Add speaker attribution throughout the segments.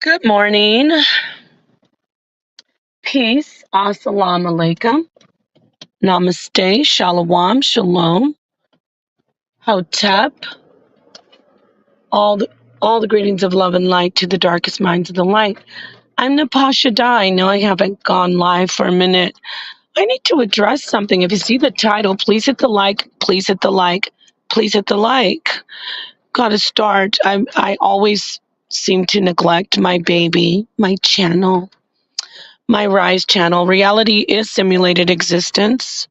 Speaker 1: Good morning. Peace. Assalamu alaikum. Namaste. Shalom. Shalom. Hotep. All the all the greetings of love and light to the darkest minds of the light. I'm Napasha Dai. I know I haven't gone live for a minute. I need to address something. If you see the title, please hit the like. Please hit the like. Please hit the like. Gotta start. I always seem to neglect my baby, my channel. My R.I.S E channel. Reality is simulated existence.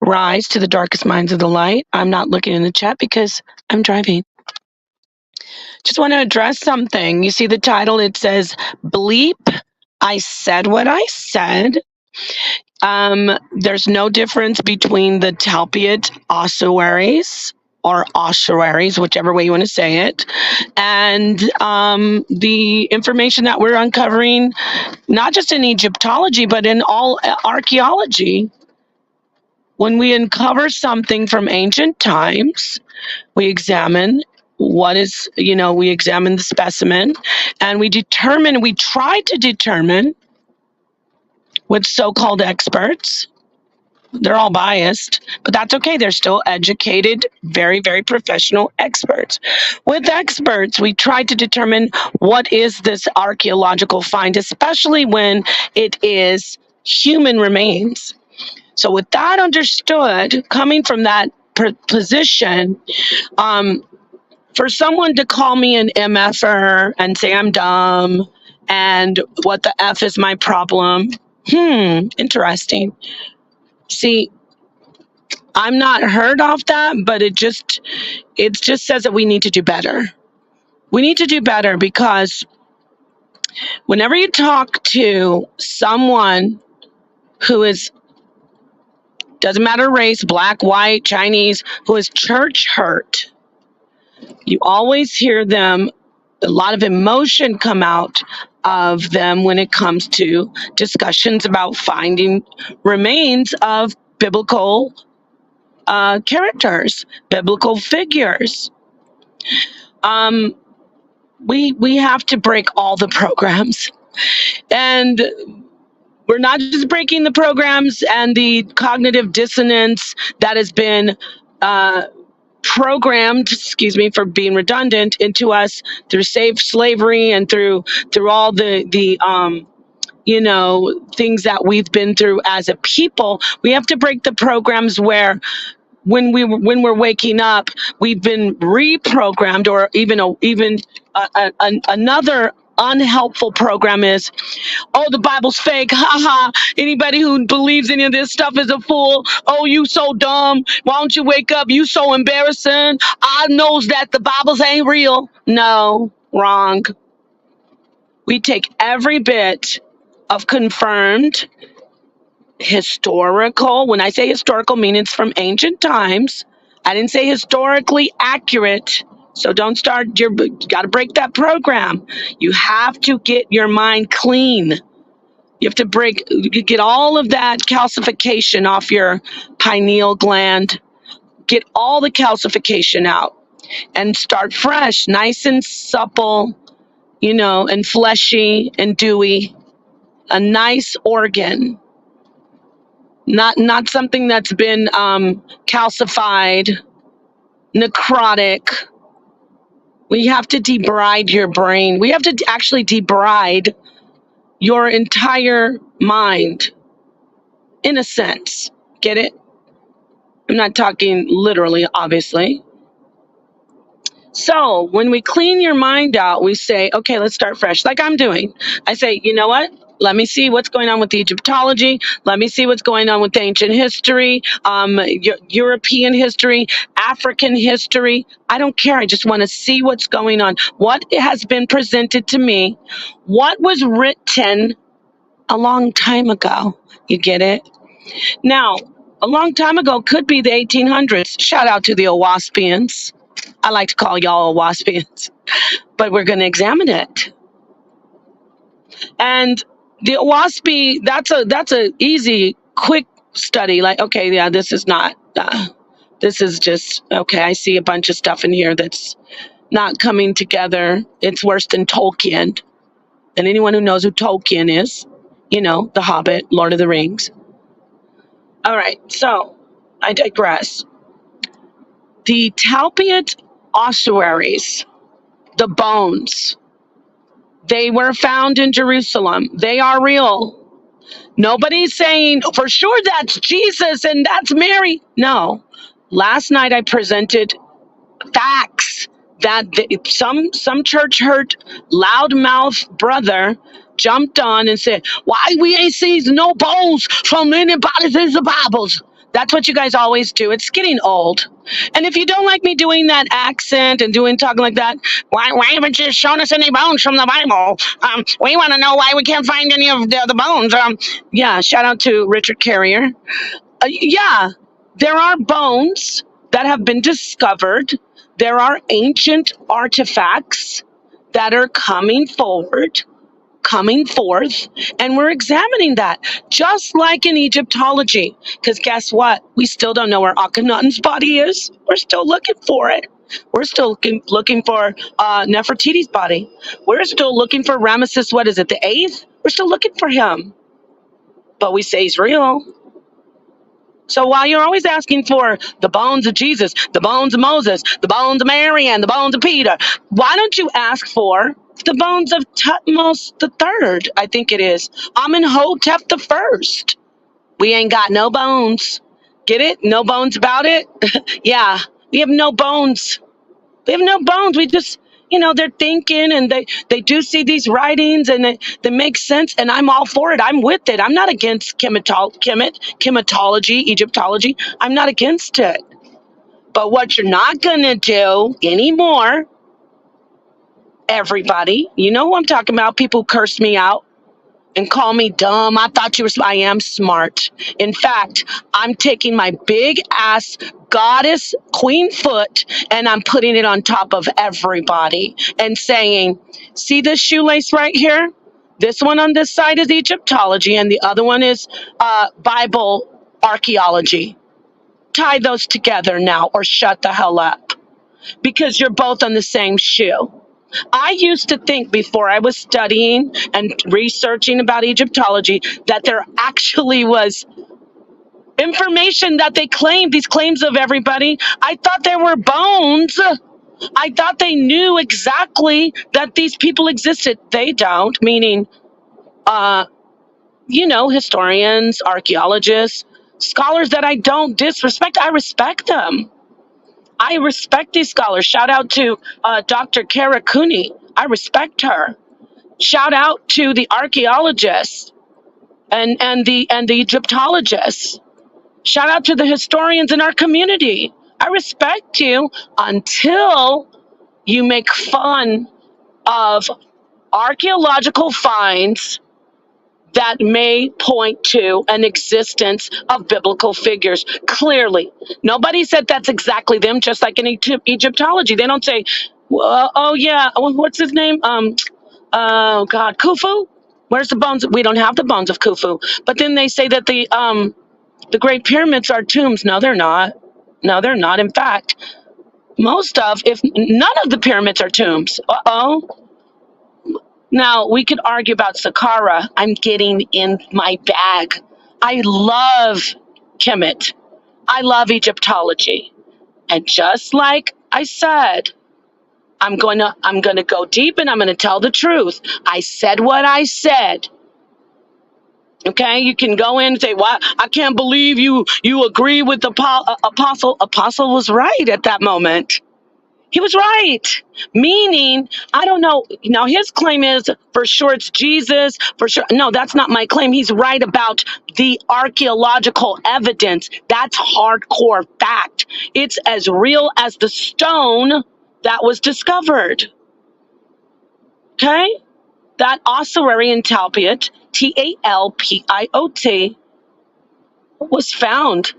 Speaker 1: Rise to the darkest minds of the light. I'm not looking in the chat because I'm driving. Just want to address something. You see the title? It says, Bleep. I said what I said. There's no difference between the Talpiot ossuaries or ossuaries, whichever way you want to say it, and the information that we're uncovering, not just in Egyptology, but in all archaeology. When we uncover something from ancient times, we examine we examine the specimen, and we try to determine with so-called experts. They're all biased, but that's okay. They're still educated, very, very professional experts. With experts, we try to determine what is this archaeological find, especially when it is human remains. So with that understood, coming from that position, for someone to call me an MFer and say I'm dumb and what the F is my problem, interesting. See, I'm not heard off that, but it just says that we need to do better. We need to do better because whenever you talk to someone who is, doesn't matter race, black, white, Chinese, who is church hurt, you always hear them, a lot of emotion come out of them when it comes to discussions about finding remains of biblical characters, biblical figures. We have to break all the programs, and we're not just breaking the programs and the cognitive dissonance that has been programmed, excuse me for being redundant, into us through slavery and through all the things that we've been through as a people. We have to break the programs where when we're waking up, we've been reprogrammed, or even another unhelpful program is, oh, the Bible's fake. Ha ha. Anybody who believes any of this stuff is a fool. Oh, you so dumb. Why don't you wake up? You so embarrassing. I knows that the Bibles ain't real. No, wrong. We take every bit of confirmed historical. When I say historical, mean it's from ancient times. I didn't say historically accurate. So don't start, you got to break that program. You have to get your mind clean. You have to get all of that calcification off your pineal gland. Get all the calcification out and start fresh, nice and supple, and fleshy and dewy. A nice organ. Not something that's been calcified, necrotic. We have to debride your brain. We have to actually debride your entire mind, in a sense. Get it? I'm not talking literally, obviously. So when we clean your mind out, we say, okay, let's start fresh, like I'm doing. I say, you know what? Let me see what's going on with the Egyptology. Let me see what's going on with ancient history, European history, African history. I don't care. I just want to see what's going on. What has been presented to me? What was written a long time ago? You get it? Now, a long time ago could be the 1800s. Shout out to the Owaspians. I like to call y'all Waspians, but we're going to examine it. And the WASP, that's a easy, quick study. Like, okay, yeah, this is not, this is just, okay, I see a bunch of stuff in here that's not coming together. It's worse than Tolkien. And anyone who knows who Tolkien is, The Hobbit, Lord of the Rings. All right, so I digress. The Talpiot ossuaries, the bones, they were found in Jerusalem. They are real. Nobody's saying for sure that's Jesus and that's Mary. No. Last night I presented facts that some church hurt loudmouth brother jumped on and said, "Why we ain't sees no bones from anybody's in the Bibles?" That's what you guys always do. It's getting old. And if you don't like me doing that accent and talking like that, why haven't you shown us any bones from the Bible? We want to know why we can't find any of the bones. Yeah, shout out to Richard Carrier. Yeah, there are bones that have been discovered. There are ancient artifacts that are coming forth, and we're examining that, just like in Egyptology. Because guess what? We still don't know where Akhenaten's body is. We're still looking for it. We're still looking for Nefertiti's body. We're still looking for Ramesses, what is it, the 8th? We're still looking for him. But we say he's real. So while you're always asking for the bones of Jesus, the bones of Moses, the bones of Mary, and the bones of Peter, why don't you ask for the bones of Tutmos the Third? I think it is Amenhotep the First. We ain't got no bones. Get it? No bones about it? Yeah, we have no bones. We have no bones. We just, they're thinking, and they do see these writings, and they make sense, and I'm all for it. I'm with it. I'm not against chematology, Egyptology. I'm not against it. But what you're not going to do anymore, everybody, you know who I'm talking about, people curse me out and call me dumb. I am smart. In fact, I'm taking my big ass goddess queen foot and I'm putting it on top of everybody and saying, see this shoelace right here? This one on this side is Egyptology and the other one is Bible archaeology. Tie those together now or shut the hell up, because you're both on the same shoe. I used to think, before I was studying and researching about Egyptology, that there actually was information that they claimed, these claims of everybody. I thought there were bones. I thought they knew exactly that these people existed. They don't, meaning, historians, archaeologists, scholars that I don't disrespect. I respect them. I respect these scholars. Shout out to Dr. Kara Cooney. I respect her. Shout out to the archaeologists and the Egyptologists. Shout out to the historians in our community. I respect you until you make fun of archaeological finds that may point to an existence of biblical figures. Clearly, nobody said that's exactly them, just like in Egyptology. They don't say, oh yeah, what's his name? Oh God, Khufu? Where's the bones? We don't have the bones of Khufu. But then they say that the Great Pyramids are tombs. No, they're not. No, they're not. In fact, if none of the pyramids are tombs. Uh-oh. Now, we could argue about Saqqara. I'm getting in my bag. I love Kemet. I love Egyptology. And just like I said, I'm going to go deep and I'm going to tell the truth. I said what I said. Okay, you can go in and say, "Why? I can't believe you agree with the apostle." Apostle was right at that moment. He was right. Meaning, I don't know. Now, his claim is for sure it's Jesus. For sure. No, that's not my claim. He's right about the archaeological evidence. That's hardcore fact. It's as real as the stone that was discovered. Okay? That ossuary in Talpiot, Talpiot, was found.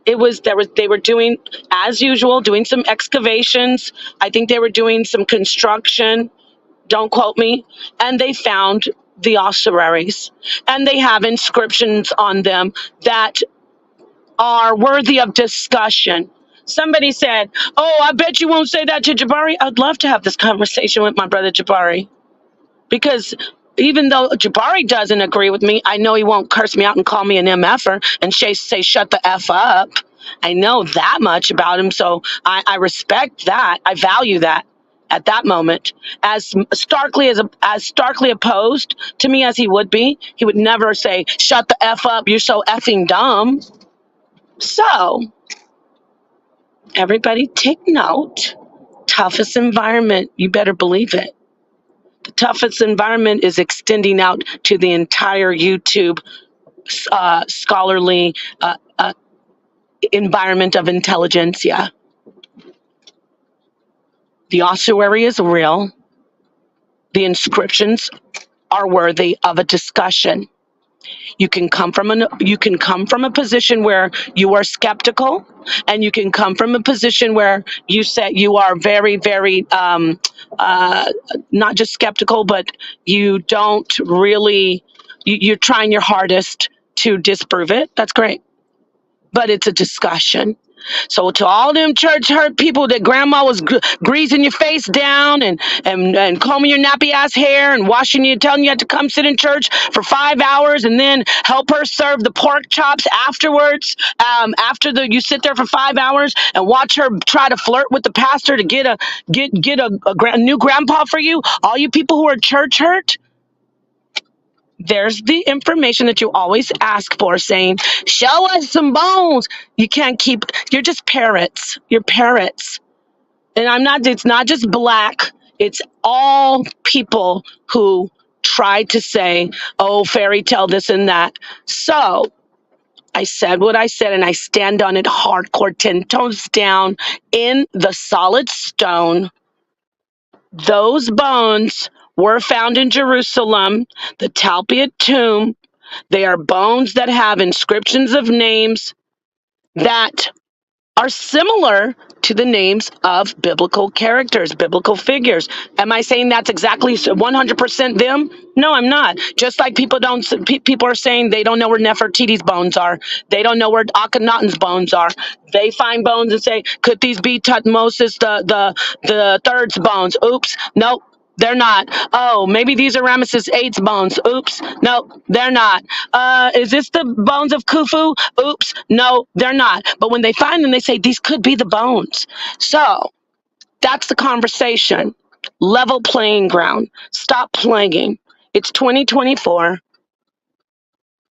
Speaker 1: They were doing, as usual, doing some excavations. I think they were doing some construction. Don't quote me. And they found the ossuaries, and they have inscriptions on them that are worthy of discussion. Somebody said, "Oh, I bet you won't say that to Jabari." I'd love to have this conversation with my brother Jabari, because even though Jabari doesn't agree with me, I know he won't curse me out and call me an MFer and say shut the F up. I know that much about him, so I respect that. I value that at that moment. As starkly opposed to me as he would be, he would never say, shut the F up, you're so effing dumb. So, everybody take note. Toughest environment, you better believe it. The toughest environment is extending out to the entire YouTube scholarly environment of intelligentsia. The ossuary is real. The inscriptions are worthy of a discussion. You can come from a position where you are skeptical, and you can come from a position where you say you are very, very not just skeptical, but you don't really you're trying your hardest to disprove it. That's great, but it's a discussion. So to all them church hurt people that grandma was greasing your face down and combing your nappy ass hair and washing you, telling you had to come sit in church for 5 hours and then help her serve the pork chops afterwards. After you sit there for 5 hours and watch her try to flirt with the pastor to get a new grandpa for you. All you people who are church hurt, there's the information that you always ask for, saying, show us some bones. You're just parrots. You're parrots. And it's not just black, it's all people who try to say, oh, fairy tale, this and that. So I said what I said, and I stand on it hardcore, 10 toes down in the solid stone. Those bones were found in Jerusalem, the Talpiot tomb. They are bones that have inscriptions of names that are similar to the names of biblical characters, biblical figures. Am I saying that's exactly 100% them? No, I'm not. Just like people are saying they don't know where Nefertiti's bones are. They don't know where Akhenaten's bones are. They find bones and say, could these be Tutmosis the third's bones? Oops, nope. They're not. Oh, maybe these are Ramesses VIII's bones. Oops. No, they're not. Is this the bones of Khufu? Oops. No, they're not. But when they find them, they say these could be the bones. So that's the conversation. Level playing ground. Stop playing. It's 2024.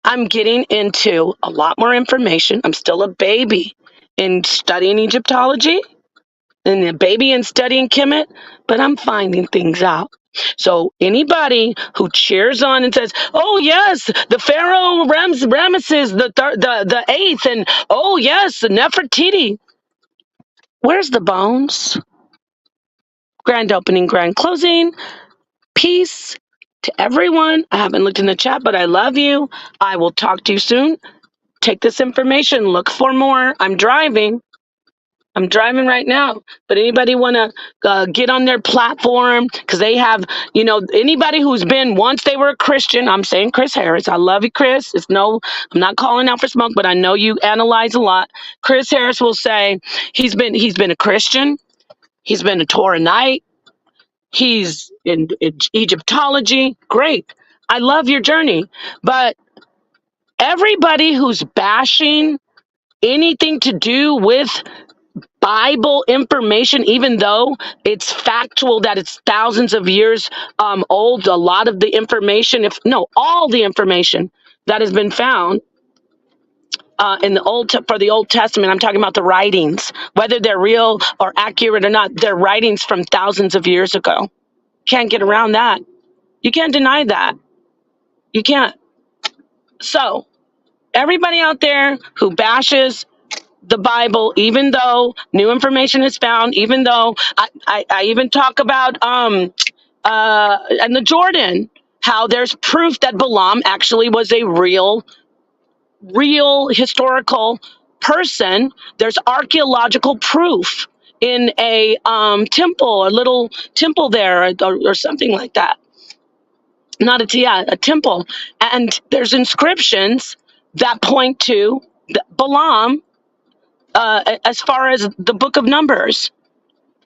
Speaker 1: I'm getting into a lot more information. I'm still a baby in studying Egyptology and a baby in studying Kemet, but I'm finding things out. So anybody who cheers on and says, "Oh yes, the Pharaoh Ramesses the eighth," and "Oh yes, the Nefertiti," where's the bones? Grand opening, grand closing. Peace to everyone. I haven't looked in the chat, but I love you. I will talk to you soon. Take this information. Look for more. I'm driving right now, but anybody want to get on their platform, because they have, anybody who's been, once they were a Christian. I'm saying Chris Harris. I love you, Chris. I'm not calling out for smoke, but I know you analyze a lot. Chris Harris will say he's been a Christian. He's been a Toranite. He's in Egyptology. Great. I love your journey. But everybody who's bashing anything to do with Bible information, even though it's factual that it's thousands of years old, a lot of the information, all the information that has been found in for the Old Testament, I'm talking about the writings, whether they're real or accurate or not, they're writings from thousands of years ago. Can't get around that. You can't deny that. You can't. So everybody out there who bashes the Bible, even though new information is found, even though I even talk about and the Jordan, how there's proof that Balaam actually was a real historical person. There's archaeological proof in a temple, a little temple there, or something like that. A temple, and there's inscriptions that point to Balaam. As far as the book of Numbers,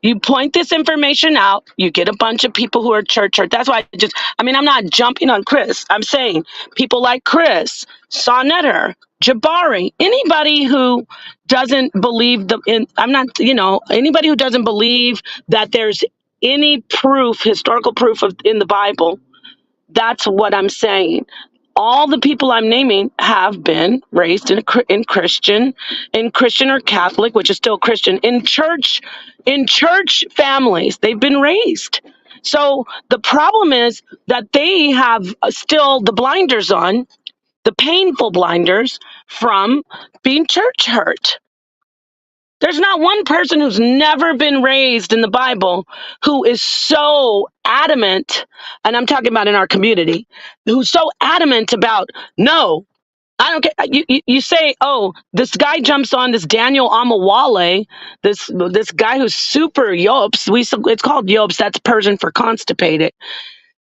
Speaker 1: You point this information out, you get a bunch of people who are church hurt. That's why I'm not jumping on Chris. I'm saying people like Chris, Sonnetter, Jabari, anybody who doesn't believe anybody who doesn't believe that there's any proof, historical proof in the Bible. That's what I'm saying. All the people I'm naming have been raised in Christian or Catholic, which is still Christian, in church families. They've been raised. So the problem is that they have still the blinders on, the painful blinders from being church hurt. There's not one person who's never been raised in the Bible who is so adamant, and I'm talking about in our community, who's so adamant about, no, I don't care. You say, oh, this guy jumps on this Daniel Amawale, this guy who's super yopes. It's called yopes. That's Persian for constipated.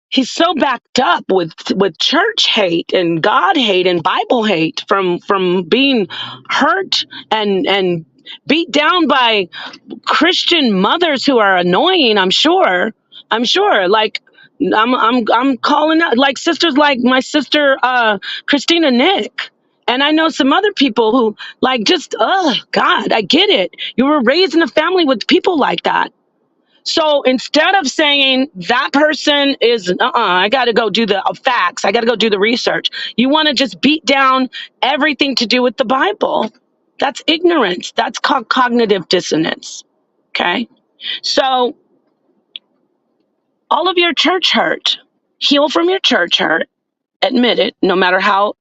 Speaker 1: He's so backed up with church hate and God hate and Bible hate from being hurt and beat down by Christian mothers who are annoying. I'm sure. Like I'm calling out like sisters like my sister Christina Nick. And I know some other people who like just God, I get it. You were raised in a family with people like that. So instead of saying that person is, I got to go do the facts, I got to go do the research, you want to just beat down everything to do with the Bible. That's ignorance. That's called cognitive dissonance. Okay. So all of your church hurt, heal from your church hurt, admit it, no matter how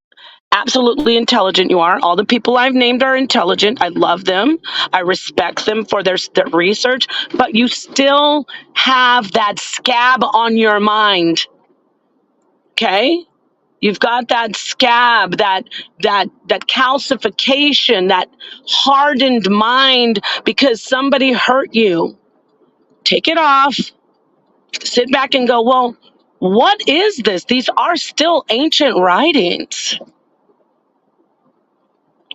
Speaker 1: absolutely intelligent you are. All the people I've named are intelligent. I love them. I respect them for their research, but you still have that scab on your mind. Okay? You've got that scab, that calcification, that hardened mind because somebody hurt you. Take it off. Sit back and go, well, what is this? These are still ancient writings.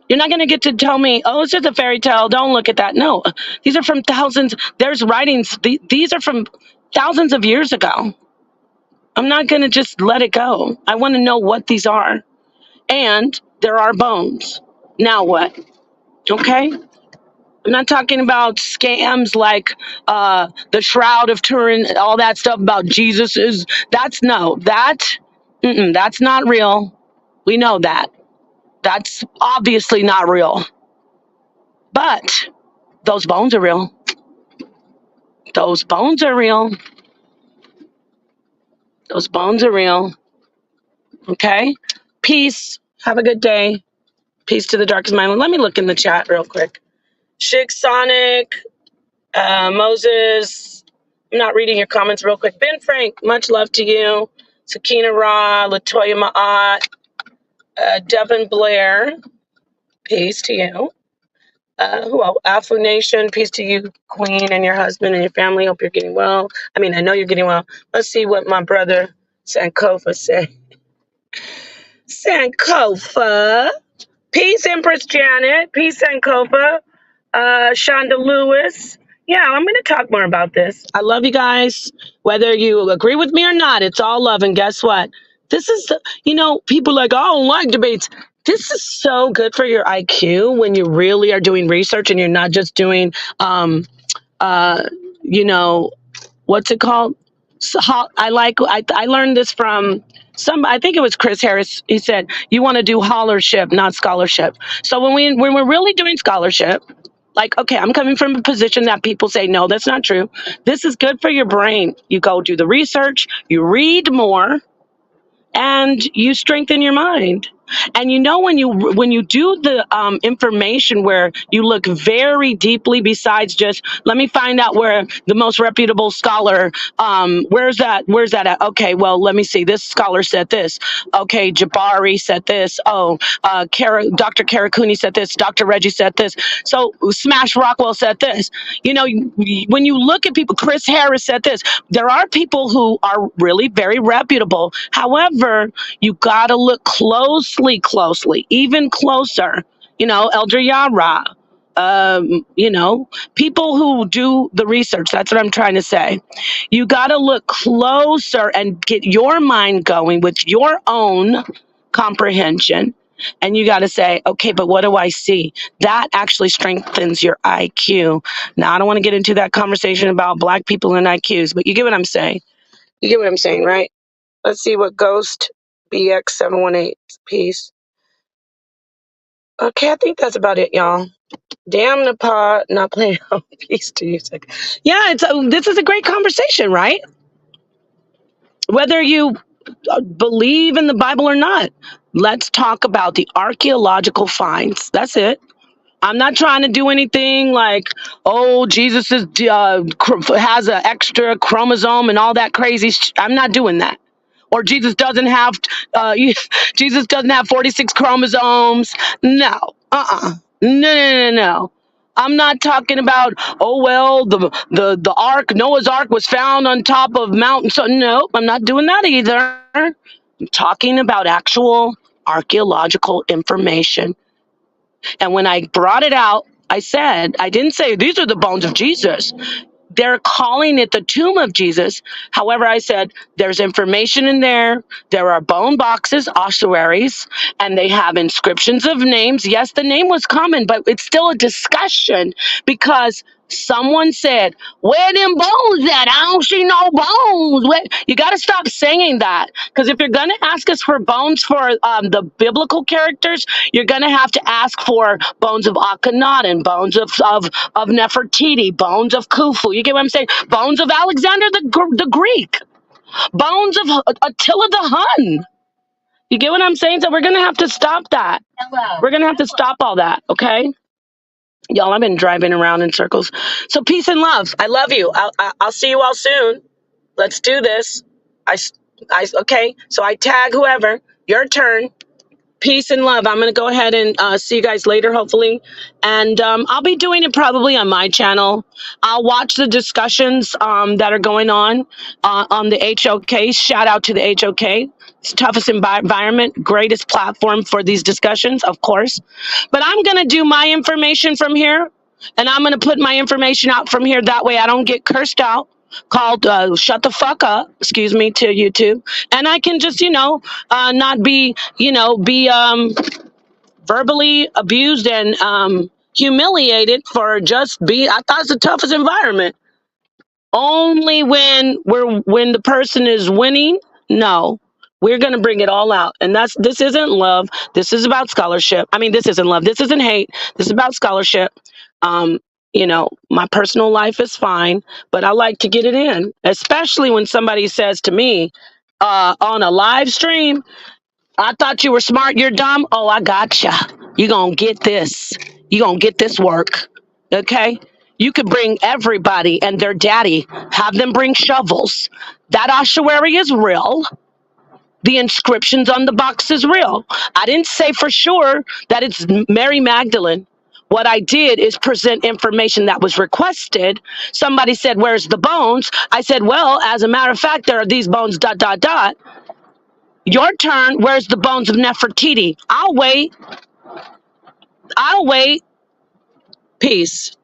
Speaker 1: You're not going to get to tell me, oh, it's just a fairy tale. Don't look at that. No, these are from thousands. There's writings. These are from thousands of years ago. I'm not going to just let it go. I want to know what these are. And there are bones. Now what? Okay? I'm not talking about scams like the Shroud of Turin, all that stuff about Jesus that's not real. We know that. That's obviously not real. But those bones are real. Those bones are real. Those bones are real. Okay? Peace. Have a good day. Peace to the darkest mind. Let me look in the chat real quick. Shig Sonic, Moses. I'm not reading your comments real quick. Ben Frank, much love to you. Sakina Ra, Latoya Ma'at, Devin Blair, peace to you. Who else? Afu Nation, peace to you, Queen, and your husband and your family. Hope you're getting well. I mean, I know you're getting well. Let's see what my brother Sankofa said. Sankofa. Peace, Empress Janet. Peace, Sankofa. Shonda Lewis. Yeah, I'm going to talk more about this. I love you guys. Whether you agree with me or not, it's all love. And guess what? This is, people are like, I don't like debates. This is so good for your IQ when you really are doing research and you're not just doing, what's it called? So I learned this from I think it was Chris Harris. He said, you want to do hollership, not scholarship. So when we're really doing scholarship, like, okay, I'm coming from a position that people say, no, that's not true. This is good for your brain. You go do the research, you read more, and you strengthen your mind. And when you do the information where you look very deeply, besides just let me find out where the most reputable scholar, where's that at? Okay, well, let me see. This scholar said this. Okay, Jabari said this. Oh, Dr. Karakuni said this. Dr. Reggie said this. So Smash Rockwell said this. When you look at people, Chris Harris said this. There are people who are really very reputable. However, you got to look closely, even closer. Elder Yara, you know, people who do the research. That's what I'm trying to say. You got to look closer and get your mind going with your own comprehension. And you got to say, okay, but what do I see? That actually strengthens your IQ. Now, I don't want to get into that conversation about black people and IQs, but you get what I'm saying. You get what I'm saying, right? Let's see what Ghost BX718 piece. Okay, I think that's about it, y'all. Damn the pot, not playing out. Peace to you. Yeah, this is a great conversation, right? Whether you believe in the Bible or not, let's talk about the archaeological finds. That's it. I'm not trying to do anything like, oh, Jesus has an extra chromosome and all that crazy. I'm not doing that. Or Jesus doesn't have Jesus doesn't have 46 chromosomes. No, no. I'm not talking about, oh well, the ark, Noah's ark was found on top of mountain. So no, I'm not doing that either. I'm talking about actual archaeological information. And when I brought it out, I said, I didn't say these are the bones of Jesus. They're calling it the tomb of Jesus. However, I said there's information in there. There are bone boxes, ossuaries, and they have inscriptions of names. Yes, the name was common, but it's still a discussion because someone said, where them bones at? I don't see no bones. You got to stop saying that, because if you're going to ask us for bones for the biblical characters, you're going to have to ask for bones of Akhenaten, bones of Nefertiti, bones of Khufu. You get what I'm saying? Bones of Alexander the Greek, bones of Attila the Hun. You get what I'm saying? So we're going to have to stop that. Hello. We're going to have to stop all that, okay? Y'all, I've been driving around in circles. So peace and love. I love you. I'll see you all soon. Let's do this. Okay. So I tag whoever. Your turn. Peace and love. I'm going to go ahead and see you guys later, hopefully. And I'll be doing it probably on my channel. I'll watch the discussions that are going on the HOK. Shout out to the HOK. It's the toughest environment, greatest platform for these discussions, of course. But I'm going to do my information from here. And I'm going to put my information out from here. That way I don't get cursed out, called shut the fuck up, excuse me, to YouTube. And I can just, not be, verbally abused and humiliated for just being, I thought it's the toughest environment. Only when the person is winning, no. We're going to bring it all out. And this isn't love. This is about scholarship. I mean, this isn't love. This isn't hate. This is about scholarship. My personal life is fine, but I like to get it in, especially when somebody says to me on a live stream, I thought you were smart, you're dumb. Oh, I gotcha. You're going to get this. You're going to get this work. Okay? You could bring everybody and their daddy, have them bring shovels. That ossuary is real. The inscriptions on the box is real. I didn't say for sure that it's Mary Magdalene. What I did is present information that was requested. Somebody said, where's the bones? I said, well, as a matter of fact, there are these bones, ... Your turn. Where's the bones of Nefertiti? I'll wait. Peace.